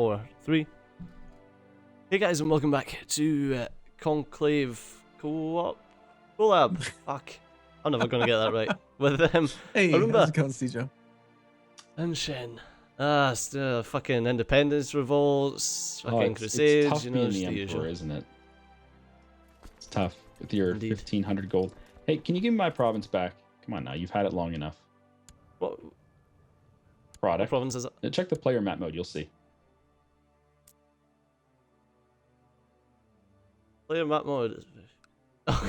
or 3. Hey guys, and welcome back to Conclave Collab. Fuck, I'm never gonna get that right. With Hey, Arumba how's it going, Steve? and Shen. Still fucking independence revolts, fucking it's crusades, tough you know, being it's the the Emperor, usual. isn't it? It's tough with your Indeed. 1,500 gold. Hey, can you give me my province back? Come on now, you've had it long enough. What Product. province is it? Check the player map mode, you'll see. Player map mode.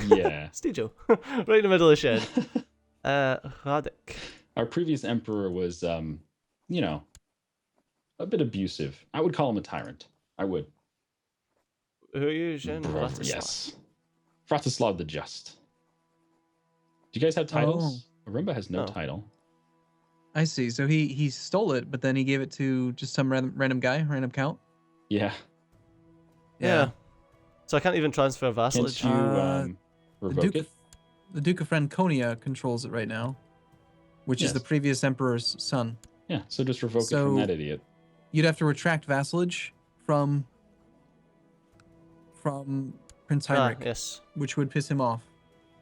Yeah. Stejo. Right in the middle of the shed. Heretics. Our previous Emperor was, you know, a bit abusive. I would call him a tyrant. I would. Who are you, Shen? Vratislav. Yes. Vratislav the Just. Do you guys have titles? Arumba has no No. title. I see. So he stole it, but then he gave it to just some random guy, random count. Yeah. Yeah. So I can't even transfer vassalage. Can't you revoke it? The Duke of Franconia controls it right now, which is the Yes. previous emperor's son. Yeah, so just revoke it So- from that idiot. You'd have to retract vassalage from Prince Heinrich, Yes. which would piss him off.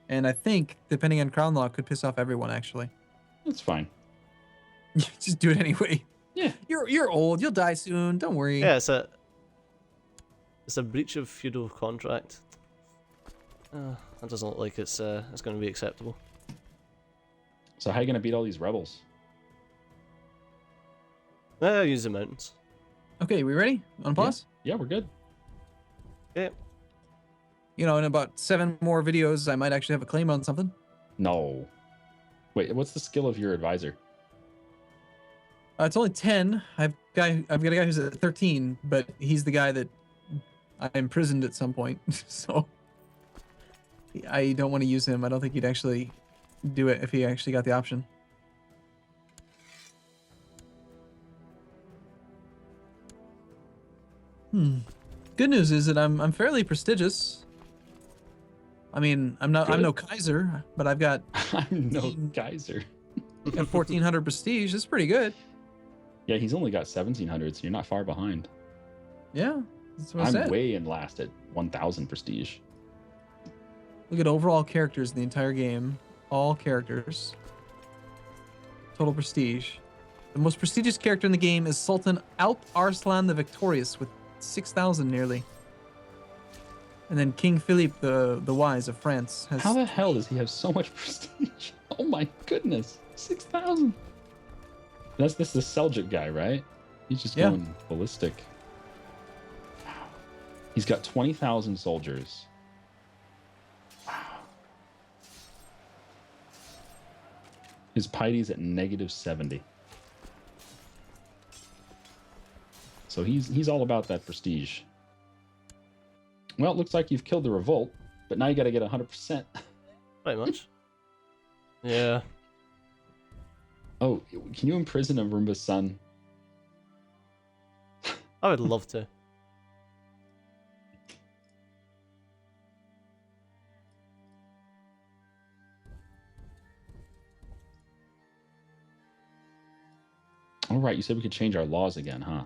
And I think, depending on crown law, could piss off everyone. Actually, That's fine. just do it anyway. Yeah. You're old. You'll die soon. Don't worry. Yeah, it's a breach of feudal contract. That doesn't look like it's going to be acceptable. So how are you going to beat all these rebels? I'll use the mountains. Okay, we ready? On pause? Yeah, we're good. Yeah. You know, in about 7 more videos, I might actually have a claim on something. No. Wait, what's the skill of your advisor? It's only 10. I've got a guy who's at 13, but he's the guy that I imprisoned at some point. So I don't want to use him. I don't think he'd actually do it if he actually got the option. Good news is that I'm fairly prestigious. I mean, I'm no Kaiser, but I've got I'm no geyser. 1400 prestige. That's pretty good. Yeah, he's only got 1,700, so you're not far behind. Yeah, that's what I I'm said. way in last at 1,000 prestige. Look at overall characters in the entire game. All characters. Total prestige. The most prestigious character in the game is Sultan Alp Arslan the Victorious with 6,000 nearly. And then King Philippe the Wise of France has... How the hell does he have so much prestige? Oh my goodness, 6,000. This is the Seljuk guy, right? He's just Yeah. going ballistic. Wow. He's got 20,000 soldiers. Wow. His piety's at -70. So he's all about that prestige. Well, it looks like you've killed the revolt, but now you got to get 100%. Pretty much. Yeah. Oh, can you imprison Arumba's son? I would love to. All right, you said we could change our laws again, huh?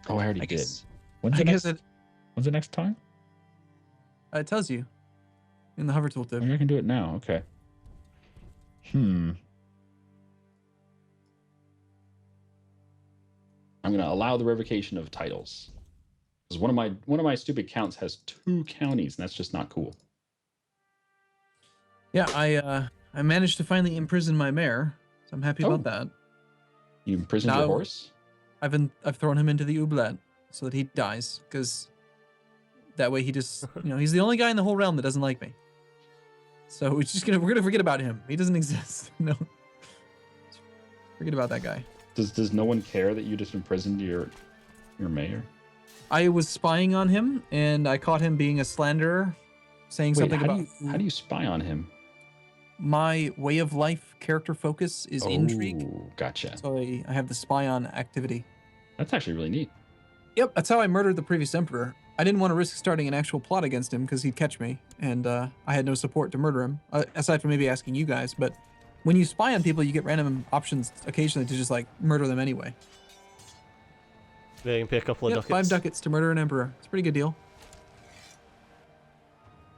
Oh, I already I did. guess, When's I the guess next, when's the next time? it tells you in the hover Oh, tooltip. I can do it now. Okay. I'm gonna allow the revocation of titles. Because one of my stupid counts has 2 counties, and that's just not cool. Yeah, I managed to finally imprison my mayor, so I'm happy about that. You imprisoned your Now- horse? I've thrown him into the oubliette so that he dies, because that way he just he's the only guy in the whole realm that doesn't like me. So we're gonna forget about him. He doesn't exist. No, forget about that guy. Does no one care that you just imprisoned your mayor? I was spying on him and I caught him being a slanderer, saying Wait, something how about how do you spy on him? my way of life character focus is intrigue. Oh, gotcha. So I have the spy on activity. That's actually really neat. Yep, that's how I murdered the previous emperor. I didn't want to risk starting an actual plot against him because he'd catch me, and I had no support to murder him, aside from maybe asking you guys. But when you spy on people, you get random options occasionally to just like murder them anyway. Yeah, you can pay a couple of Yep, ducats. 5 ducats to murder an emperor. It's a pretty good deal.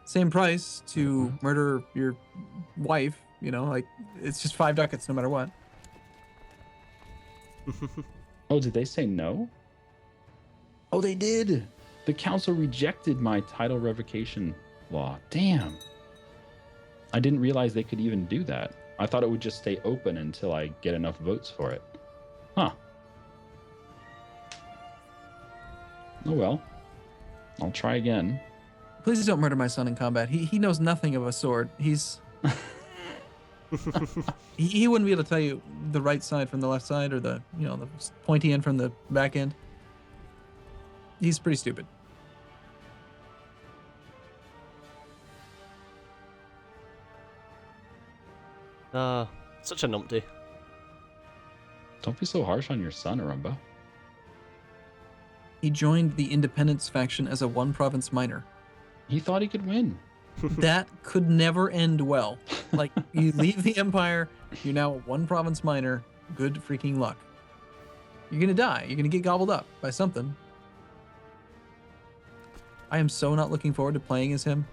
Same price to murder your wife, you know, like it's just 5 ducats no matter what. Oh, did they say no? Oh, they did. The council rejected my title revocation law. Damn. I didn't realize they could even do that. I thought it would just stay open until I get enough votes for it. Huh. Oh well. I'll try again. Please don't murder my son in combat. He knows nothing of a sword. He's he wouldn't be able to tell you the right side from the left side, or the, you know, the pointy end from the back end. He's pretty stupid. Such a numpty. Don't be so harsh on your son, Arumba. He joined the Independence faction as a 1-province minor. He thought he could win. That could never end well. Like, you leave the Empire, you're now a 1-province minor. Good freaking luck. You're gonna die. You're gonna get gobbled up by something. I am so not looking forward to playing as him.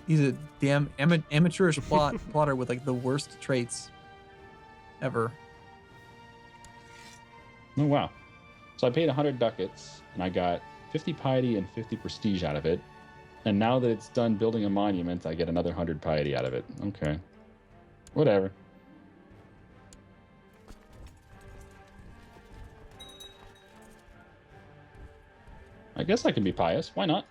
He's a damn amateurish plotter with like the worst traits ever. Oh, wow. So I paid 100 ducats, and I got 50 piety and 50 prestige out of it. And now that it's done building a monument, I get another 100 piety out of it. Okay. Whatever. I guess I can be pious. Why not?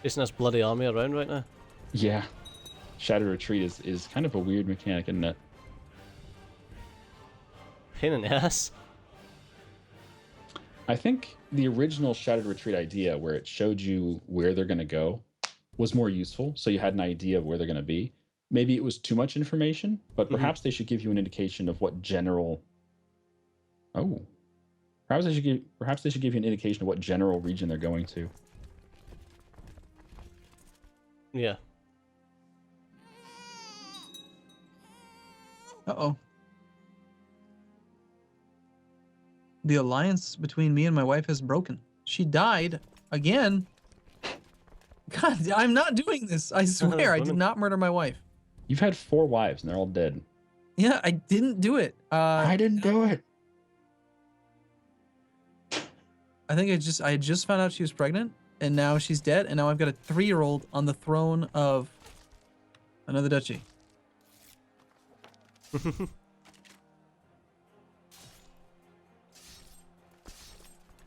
Isn't this bloody army around right now? Yeah. Shattered Retreat is kind of a weird mechanic, isn't it? Pain in the ass. I think the original Shattered Retreat idea, where it showed you where they're going to go, was more useful, so you had an idea of where they're going to be. Maybe it was too much information, but perhaps they should give you an indication of what general... Oh. Perhaps they should give you an indication of what general region they're going to. Yeah. Uh-oh. The alliance between me and my wife has broken. She died again. God, I'm not doing this. I swear, I did not murder my wife. You've had 4 wives, and they're all dead. Yeah, I didn't do it. I didn't do it. I think I had just found out she was pregnant, and now she's dead, and now I've got a 3-year-old on the throne of another duchy.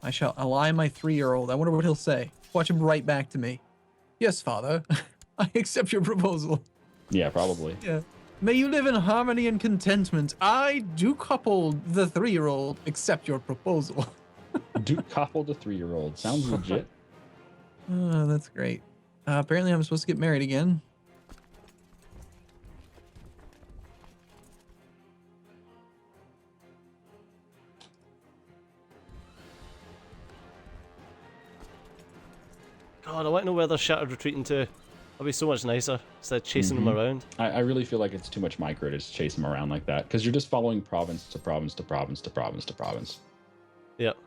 I shall ally my 3-year-old. I wonder what he'll say. Watch him write back to me. Yes, father. I accept your proposal. Yeah, probably. Yeah. May you live in harmony and contentment. I, Duke Coupled, the 3-year-old, accept your proposal. Duke Coupled, the 3-year-old. Sounds legit. Oh, that's great. Apparently I'm supposed to get married again. God, I want to know where they're Shattered retreating to. That'd be so much nicer instead of chasing them around. I really feel like it's too much micro to just chase them around like that, because you're just following province to province to province to province to province. Yep.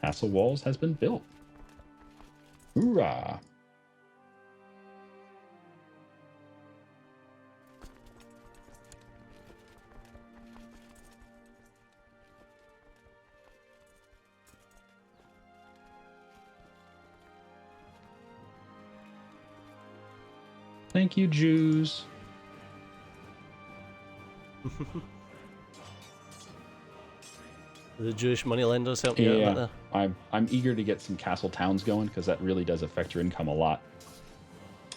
Castle walls has been built. Hoorah! Thank you, Jews. The Jewish moneylenders help you out there. I'm eager to get some castle towns going, because that really does affect your income a lot.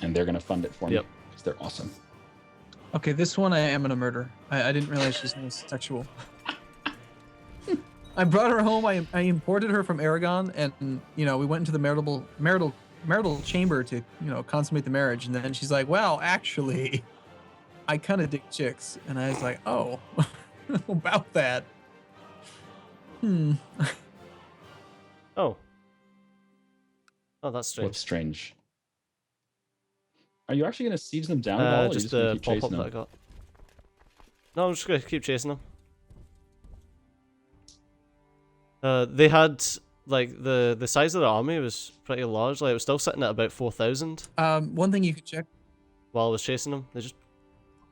And they're going to fund it for me, because they're awesome. Okay, this one I am going to murder. I didn't realize she's sexual. I brought her home. I imported her from Aragon, and you know, we went into the marital chamber to, you know, consummate the marriage, and then she's like, well, actually, I kind of dig chicks. And I was like, oh, about that. Oh. Oh, that's strange. What's strange? Are you actually going to siege them down at all? Or Just are you the just gonna keep pop-up chasing that I them? got. No, I'm just gonna keep chasing them. They had like the size of the army was pretty large. Like it was still sitting at about 4,000 One thing you could check. while I was chasing them. They just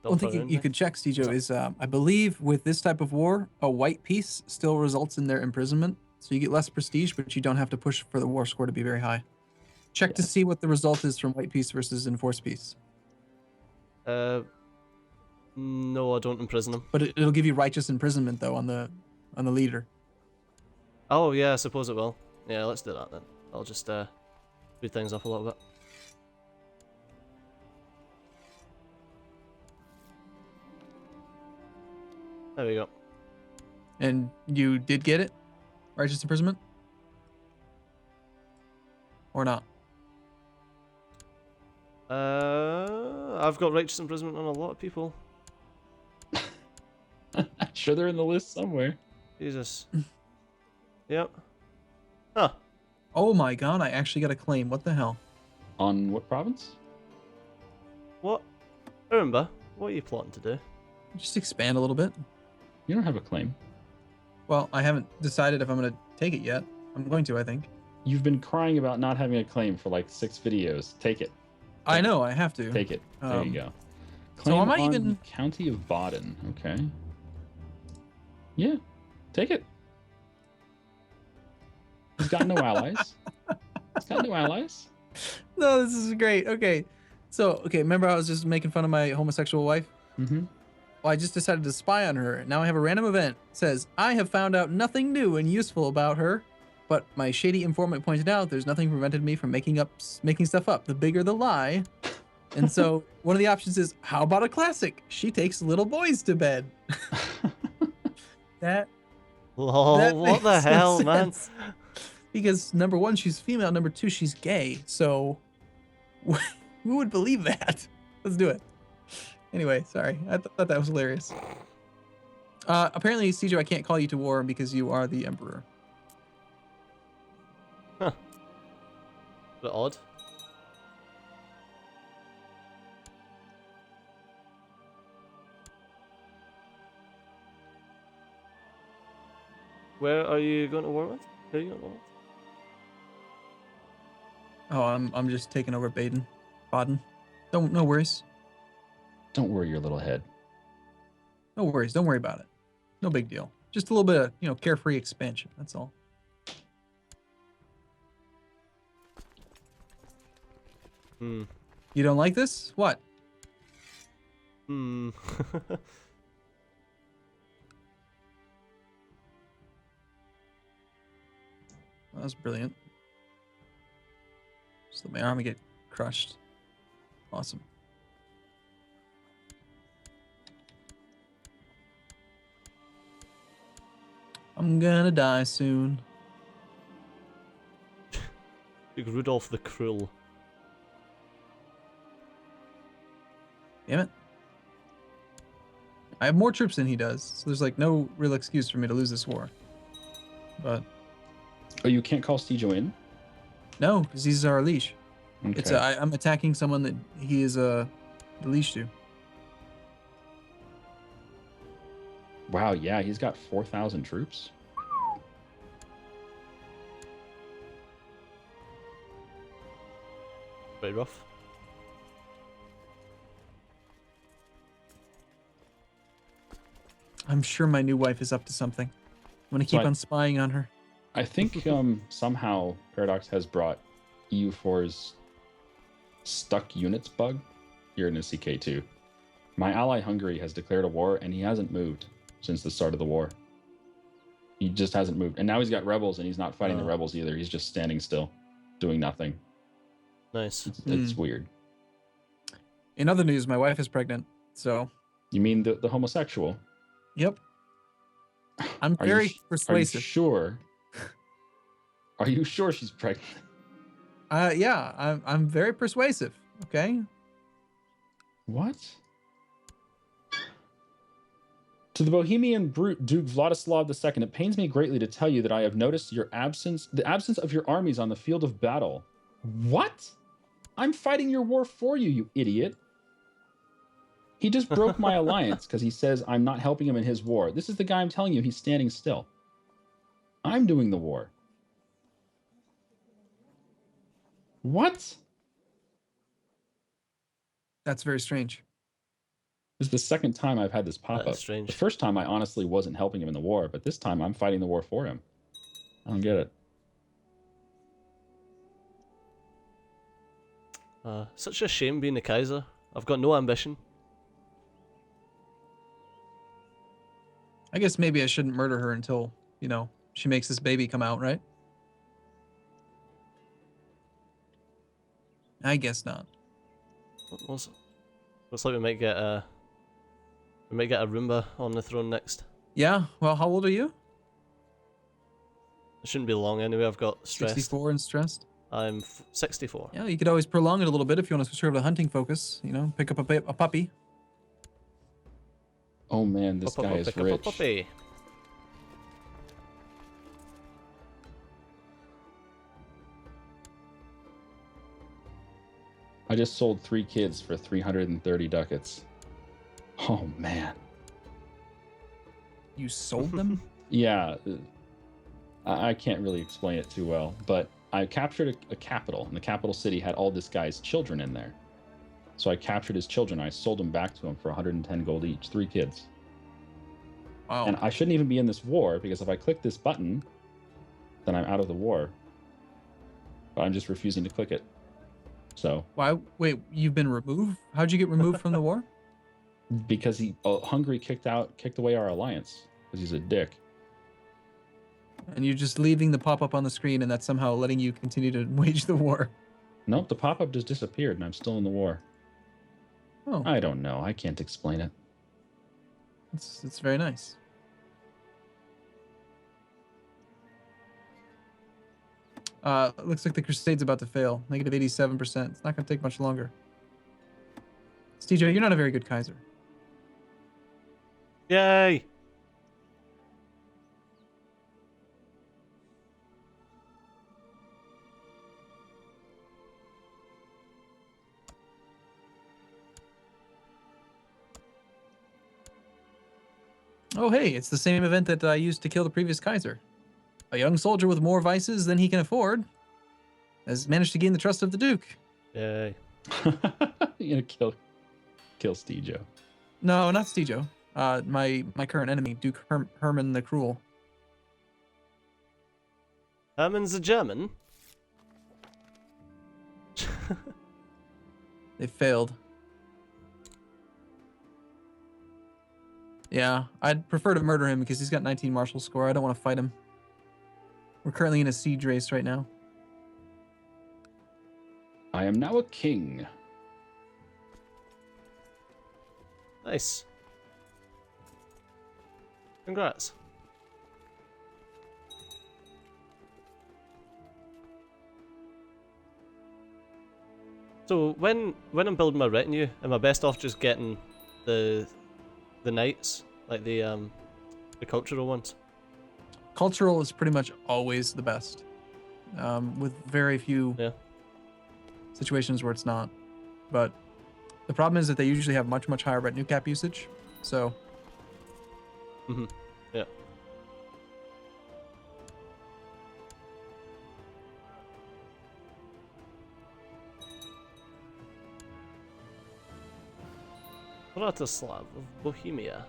One don't thing put around you me. could check, Stejo, is I believe with this type of war, a white piece still results in their imprisonment. So you get less prestige, but you don't have to push for the war score to be very high. Check to see what the result is from white piece versus enforced piece. No, I don't imprison them. But it'll give you righteous imprisonment though on the leader. Oh yeah, I suppose it will. Yeah, let's do that then. I'll just speed things up a little bit. There we go. And you did get it? Righteous imprisonment? Or not? I've got righteous imprisonment on a lot of people. I'm sure they're in the list somewhere. Jesus. Yep. Huh. Oh my god, I actually got a claim. What the hell? On what province? What? Arumba, what are you plotting to do? Just expand a little bit. You don't have a claim. Well, I haven't decided if I'm going to take it yet. I'm going to, I think. You've been crying about not having a claim for like 6 videos. Take it. I know, I have to. Take it. There you go. So Claim am I on even... County of Baden. Okay. Yeah. Take it. He's got no allies. He's got no allies. No, this is great. Okay. So, remember I was just making fun of my homosexual wife? Mm-hmm. Well, I just decided to spy on her. Now I have a random event. It says, I have found out nothing new and useful about her, but my shady informant pointed out there's nothing prevented me from making stuff up. The bigger the lie. And so one of the options is, how about a classic? She takes little boys to bed. that Lol, what the makes no hell, man? sense. Because number one, she's female. Number two, she's gay. So who would believe that? Let's do it. Anyway, sorry. I thought that was hilarious. Apparently, Stejo, I can't call you to war because you are the emperor. Huh. Bit odd. Where are you going to war with? Who are you going to war with? Oh, I'm just taking over Baden. No worries. Don't worry your little head. No worries. Don't worry about it. No big deal. Just a little bit of, carefree expansion. That's all. Hmm. You don't like this? What? Hmm. That was brilliant. Just let my army get crushed. Awesome. I'm gonna die soon. Big Rudolph the Cruel. Damn it. I have more troops than he does, so there's like no real excuse for me to lose this war. But Oh, you can't call Stejo in? no, because he's our leash. Okay. It's I'm attacking someone that he is the leash to. Wow, yeah, he's got 4,000 troops. Pretty rough. I'm sure my new wife is up to something. I'm gonna keep Right. on spying on her. I think somehow Paradox has brought EU4's stuck units bug here in the CK2. My ally Hungary has declared a war and he hasn't moved since the start of the war. He just hasn't moved. And now he's got rebels and he's not fighting the rebels either. He's just standing still, doing nothing. Nice. It's weird. In other news, my wife is pregnant, so You mean the homosexual? yep. I'm Are you very sh- persuasive. Are you sure? Are you sure she's pregnant? Yeah, I'm very persuasive. Okay. What? To the Bohemian brute Duke Vladislav II, it pains me greatly to tell you that I have noticed the absence of your armies on the field of battle. What? I'm fighting your war for you, you idiot. He just broke my alliance because he says I'm not helping him in his war. This is the guy I'm telling you, he's standing still. I'm doing the war. What? That's very strange. This is the second time I've had this pop up. Strange. The first time I honestly wasn't helping him in the war, but this time I'm fighting the war for him. I don't get it. Such a shame being the Kaiser. I've got no ambition. I guess maybe I shouldn't murder her until, you know, she makes this baby come out, right? I guess not. Looks like we might get Arumba on the throne next. Yeah, well, how old are you? It shouldn't be long anyway. I've got stressed. 64 and stressed. I'm 64. Yeah, you could always prolong it a little bit if you want to switch over to hunting focus. You know, pick up a puppy. Oh man, this guy is rich. Up a puppy. I just sold 3 kids for 330 ducats. Oh man. You sold them? Yeah, I can't really explain it too well, but I captured a capital, and the capital city had all this guy's children in there. So I captured his children. I sold them back to him for 110 gold each, 3 kids. Wow. And I shouldn't even be in this war, because if I click this button, then I'm out of the war. But I'm just refusing to click it. So. Why? Wait, you've been removed? How'd you get removed from the war? Because Hungary kicked away our alliance, because he's a dick. And you're just leaving the pop-up on the screen, and that's somehow letting you continue to wage the war. Nope, the pop-up just disappeared, and I'm still in the war. Oh. I don't know. I can't explain it. It's very nice. Looks like the Crusade's about to fail. Negative 87%. It's not going to take much longer. Stejo, you're not a very good Kaiser. Yay! Oh, hey, it's the same event that I used to kill the previous Kaiser. A young soldier with more vices than he can afford has managed to gain the trust of the Duke. Yay. You're gonna kill Stejo. No, not Stejo. My current enemy, Duke Herman the Cruel. Herman's a German? They failed. Yeah, I'd prefer to murder him because he's got 19 martial score. I don't want to fight him. We're currently in a siege race right now. I am now a king. Nice. Congrats. So when I'm building my retinue, am I best off just getting the knights, like the cultural ones? Cultural is pretty much always the best, with very few situations where it's not. But the problem is that they usually have much higher retinue cap usage. So. Yeah. Bratislav of Bohemia.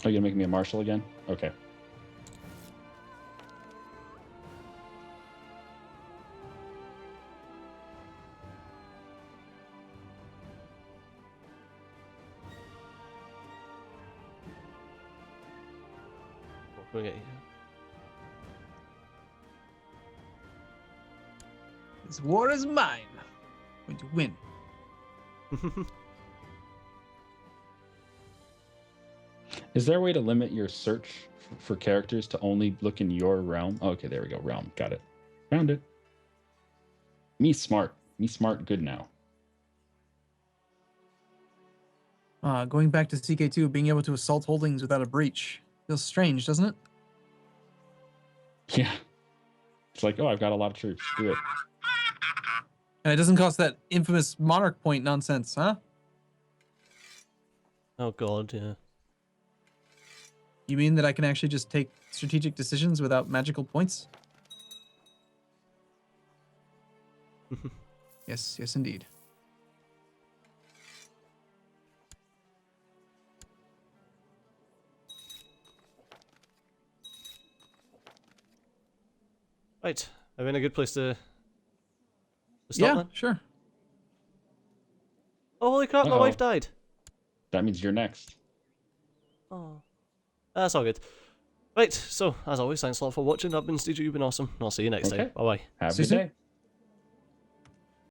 Are you gonna make me a marshal again? Okay. What can we get here? This war is mine. I'm going to win. Is there a way to limit your search for characters to only look in your realm? Oh, okay, there we go. Realm. Got it. Found it. Me smart. Me smart. Good now. Going back to CK2, being able to assault holdings without a breach. Feels strange, doesn't it? Yeah. It's like, oh, I've got a lot of troops. Do it. And it doesn't cost that infamous monarch point nonsense, huh? Oh god, yeah. You mean that I can actually just take strategic decisions without magical points? Yes, yes, indeed. Right, are we in a good place to stop Yeah, then? sure. Oh, holy crap, my Uh-oh. wife died. That means you're next. Oh. That's all good. Right, so, as always, thanks a lot for watching. I've been Steve, you've been awesome. I'll see you next time. Okay. Bye-bye. Have a See you good soon. day.